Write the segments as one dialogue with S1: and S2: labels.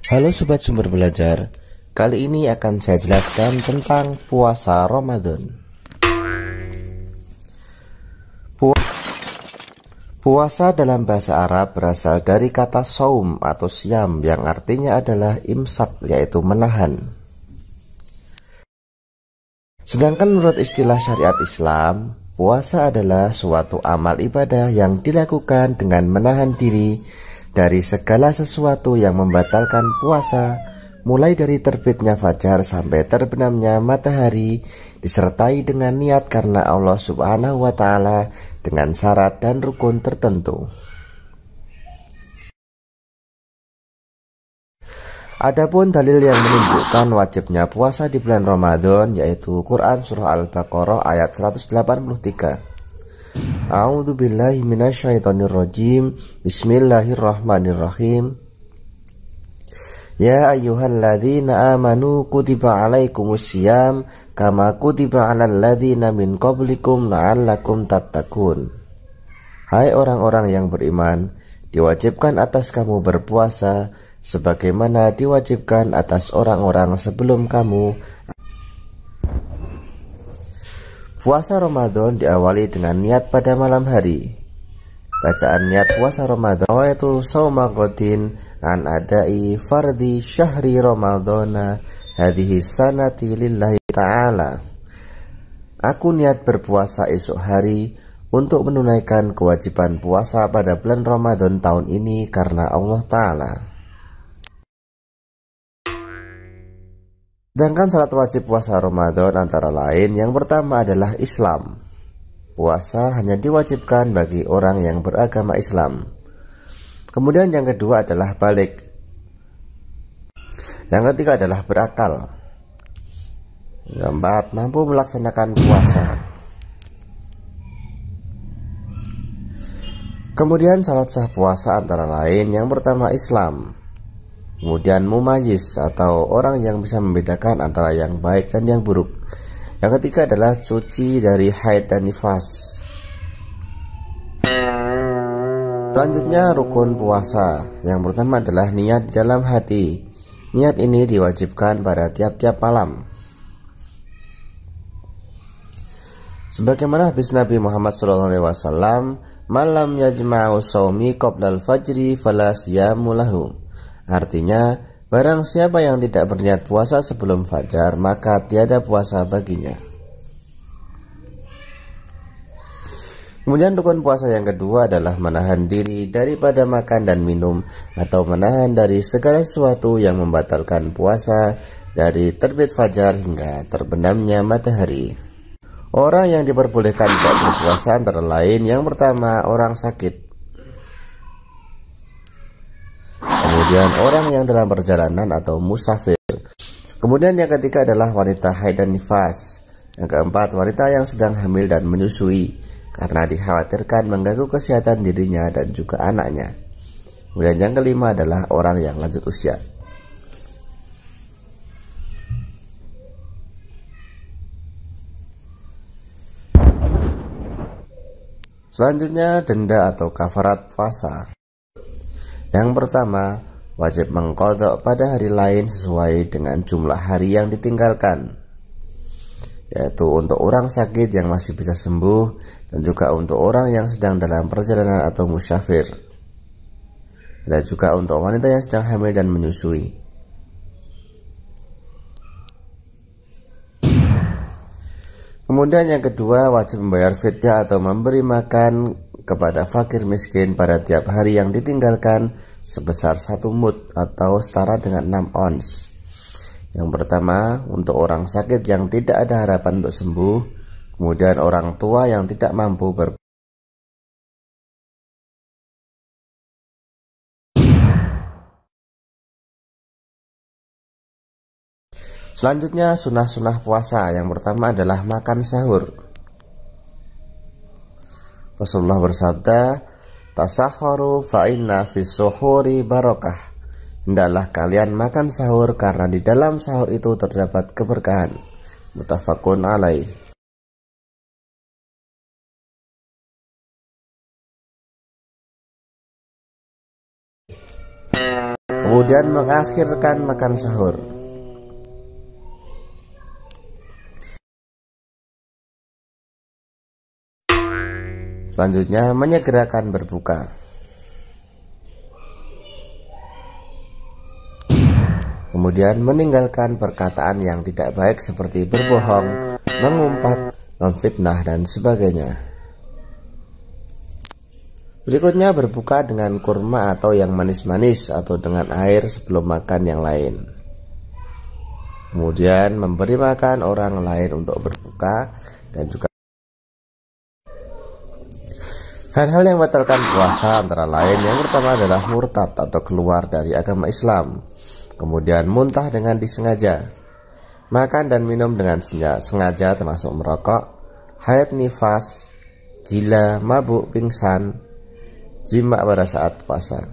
S1: Halo Sobat Sumber Belajar, kali ini akan saya jelaskan tentang puasa Ramadan. Puasa dalam bahasa Arab berasal dari kata saum atau siam yang artinya adalah imsak, yaitu menahan. Sedangkan menurut istilah syariat Islam, puasa adalah suatu amal ibadah yang dilakukan dengan menahan diri dari segala sesuatu yang membatalkan puasa, mulai dari terbitnya fajar sampai terbenamnya matahari, disertai dengan niat karena Allah Subhanahu wa Ta'ala dengan syarat dan rukun tertentu. Adapun dalil yang menunjukkan wajibnya puasa di bulan Ramadan yaitu Quran Surah Al-Baqarah ayat 183. A'udzu billahi minasyaitonir rajim. Bismillahirrahmanirrahim. Ya ayyuhalladzina amanu kutiba alaikumusiyam kama kutiba alal ladzina min qablikum la'allakum tattaqun. Hai orang-orang yang beriman, diwajibkan atas kamu berpuasa sebagaimana diwajibkan atas orang-orang sebelum kamu. Puasa Ramadan diawali dengan niat pada malam hari. Bacaan niat puasa Ramadan yaitu shauma ghadin an adai fardi syahri ramadhana hadhihi sanati lillahi ta'ala. Aku niat berpuasa esok hari untuk menunaikan kewajiban puasa pada bulan Ramadan tahun ini karena Allah Ta'ala. Sedangkan syarat wajib puasa Ramadan antara lain yang pertama adalah Islam. Puasa hanya diwajibkan bagi orang yang beragama Islam. Kemudian yang kedua adalah balik. Yang ketiga adalah berakal. Yang keempat, mampu melaksanakan puasa. Kemudian syarat sah puasa antara lain yang pertama Islam. Kemudian mumayyiz atau orang yang bisa membedakan antara yang baik dan yang buruk. Yang ketiga adalah suci dari haid dan nifas. Selanjutnya rukun puasa. Yang pertama adalah niat di dalam hati. Niat ini diwajibkan pada tiap-tiap malam. Sebagaimana hadis Nabi Muhammad SAW, malam yajma'u shaumi qoblal fajri fala siyamu lahu. Artinya, barang siapa yang tidak berniat puasa sebelum fajar, maka tiada puasa baginya. Kemudian rukun puasa yang kedua adalah menahan diri daripada makan dan minum, atau menahan dari segala sesuatu yang membatalkan puasa dari terbit fajar hingga terbenamnya matahari. Orang yang diperbolehkan tidak berpuasa antara lain yang pertama orang sakit. Kemudian orang yang dalam perjalanan atau musafir. Kemudian yang ketiga adalah wanita haid dan nifas. Yang keempat, wanita yang sedang hamil dan menyusui karena dikhawatirkan mengganggu kesehatan dirinya dan juga anaknya. Kemudian yang kelima adalah orang yang lanjut usia. Selanjutnya denda atau kafarat puasa. Yang pertama, wajib mengqadha pada hari lain sesuai dengan jumlah hari yang ditinggalkan, yaitu untuk orang sakit yang masih bisa sembuh dan juga untuk orang yang sedang dalam perjalanan atau musafir, dan juga untuk wanita yang sedang hamil dan menyusui. Kemudian yang kedua, wajib membayar fidyah atau memberi makan kepada fakir miskin pada tiap hari yang ditinggalkan sebesar 1 mud atau setara dengan 6 ons. Yang pertama, untuk orang sakit yang tidak ada harapan untuk sembuh. Kemudian orang tua yang tidak mampu Selanjutnya sunah-sunah puasa. Yang pertama adalah makan sahur. Rasulullah bersabda, tasahharu fa inna fis suhuri barakah. Hendaklah kalian makan sahur karena di dalam sahur itu terdapat keberkahan. Muttafaqun alaih. Kemudian mengakhirkan makan sahur. Selanjutnya menyegerakan berbuka. Kemudian meninggalkan perkataan yang tidak baik seperti berbohong, mengumpat, memfitnah, dan sebagainya. Berikutnya berbuka dengan kurma atau yang manis-manis atau dengan air sebelum makan yang lain. Kemudian memberi makan orang lain untuk berbuka dan juga hal-hal yang membatalkan puasa antara lain yang pertama adalah murtad atau keluar dari agama Islam. Kemudian muntah dengan disengaja, makan dan minum dengan sengaja termasuk merokok, haid nifas, gila, mabuk, pingsan, jima pada saat puasa.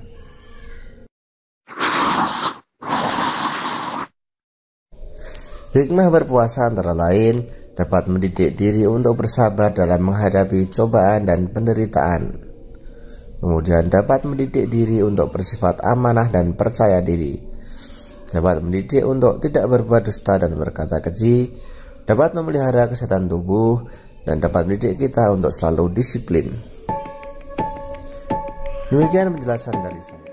S1: Hikmah berpuasa antara lain dapat mendidik diri untuk bersabar dalam menghadapi cobaan dan penderitaan. Kemudian dapat mendidik diri untuk bersifat amanah dan percaya diri. Dapat mendidik untuk tidak berbuat dusta dan berkata keji, dapat memelihara kesehatan tubuh, dan dapat mendidik kita untuk selalu disiplin. Demikian penjelasan dari saya.